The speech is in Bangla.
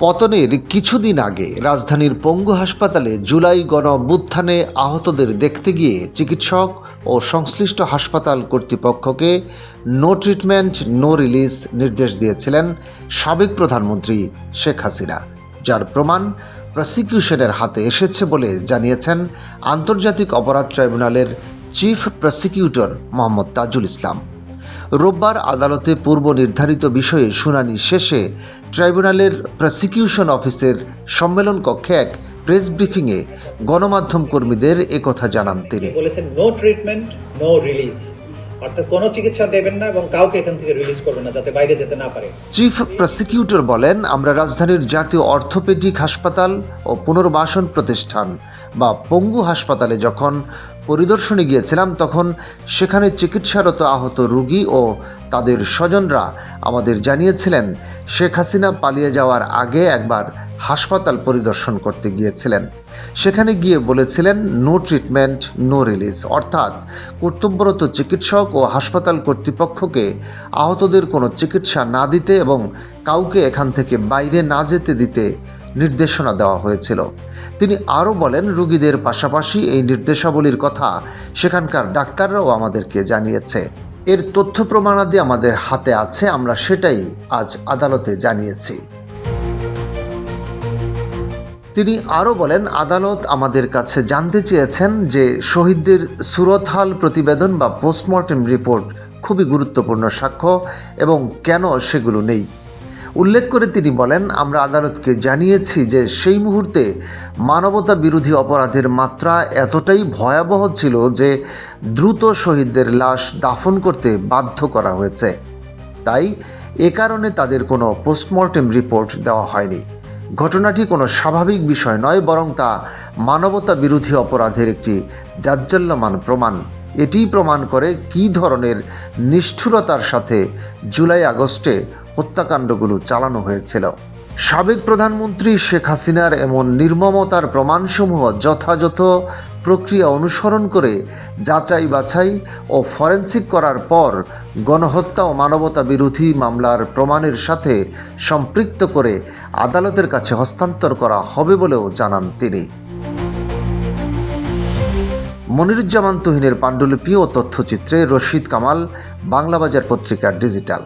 পতনের কিছুদিন আগে রাজধানীর পঙ্গু হাসপাতালে জুলাই গণ অভ্যুত্থানে আহতদের দেখতে গিয়ে চিকিৎসক ও সংশ্লিষ্ট হাসপাতাল কর্তৃপক্ষকে নো ট্রিটমেন্ট নো রিলিজ নির্দেশ দিয়েছিলেন সাবেক প্রধানমন্ত্রী শেখ হাসিনা, যার প্রমাণ প্রসিকিউশনের হাতে এসেছে বলে জানিয়েছেন আন্তর্জাতিক অপরাধ ট্রাইব্যুনালের চিফ প্রসিকিউটর মোহাম্মদ তাজুল ইসলাম। রোববার আদালতে পূর্ব নির্ধারিত বিষয়ে শুনানি শেষে ট্রাইব্যুনালের প্রসিকিউশন অফিসের সম্মেলন কক্ষে এক প্রেস ব্রিফিংয়ে গণমাধ্যম কর্মীদের একথা জানান তিনি। বলেছেন নো ট্রিটমেন্ট নো রিলিজ, অর্থাৎ কোনো চিকিৎসা দেবেন না এবং কাউকে এখান থেকে রিলিজ করবেন না যাতে বাইরে যেতে না পারে। চিফ প্রসিকিউটর বলেন, আমরা রাজধানীর জাতীয় অর্থোপেডিক হাসপাতাল ও পুনর্বাসন প্রতিষ্ঠান বা পঙ্গু হাসপাতালে যখন পরিদর্শনে গিয়েছিলাম তখন সেখানে চিকিৎসারত আহত রোগী ও তাদের স্বজনরা আমাদের জানিয়েছিলেন শেখ হাসিনা পালিয়ে যাওয়ার আগে একবার হাসপাতাল পরিদর্শন করতে গিয়েছিলেন। সেখানে গিয়ে বলেছিলেন নো ট্রিটমেন্ট নো রিলিজ, অর্থাৎ কর্তব্যরত চিকিৎসক ও হাসপাতাল কর্তৃপক্ষকে আহতদের কোনো চিকিৎসা না দিতে এবং কাউকে এখান থেকে বাইরে না যেতে দিতে নির্দেশনা দেওয়া হয়েছিল। তিনি আরও বলেন, রোগীদের পাশাপাশি এই নির্দেশাবলীর কথা সেখানকার ডাক্তাররাও আমাদেরকে জানিয়েছে। এর তথ্য প্রমাণাদি আমাদের হাতে আছে, আমরা সেটাই আজ আদালতে জানিয়েছি। তিনি আরও বলেন, আদালত আমাদের কাছে জানতে চেয়েছেন যে শহীদদের সুরতহাল প্রতিবেদন বা পোস্টমর্টেম রিপোর্ট খুবই গুরুত্বপূর্ণ সাক্ষ্য এবং কেন সেগুলো নেই। উল্লেখ করে তিনি বলেন, আমরা আদালতকে জানিয়েছি যে সেই মুহূর্তে মানবতা বিরোধী অপরাধের মাত্রা এতটাই ভয়াবহ ছিল যে দ্রুত শহীদদের লাশ দাফন করতে বাধ্য করা হয়েছে। তাই এ কারণে তাদের কোনো পোস্টমর্টেম রিপোর্ট দেওয়া হয়নি। ঘটনাটি কোনো স্বাভাবিক বিষয় নয়, বরং তা মানবতা বিরোধী অপরাধের একটি জাজ্জল্যমান প্রমাণ। এটিই প্রমাণ করে কী ধরনের নিষ্ঠুরতার সাথে জুলাই আগস্টে হত্যাকাণ্ডগুলো চালানো হয়েছিল। সাবেক প্রধানমন্ত্রী শেখ হাসিনার এমন নির্মমতার প্রমাণসমূহ যথাযথ প্রক্রিয়া অনুসরণ করে যাচাই বাছাই ও ফরেনসিক করার পর গণহত্যা ও মানবতা বিরোধী মামলার প্রমাণের সাথে সম্পৃক্ত করে আদালতের কাছে হস্তান্তর করা হবে বলেও জানান তিনি। মনিরুজ্জামান তুহিনের পাণ্ডুলিপি ও তথ্যচিত্রে রশিদ কামাল, বাংলাবাজার পত্রিকা ডিজিটাল।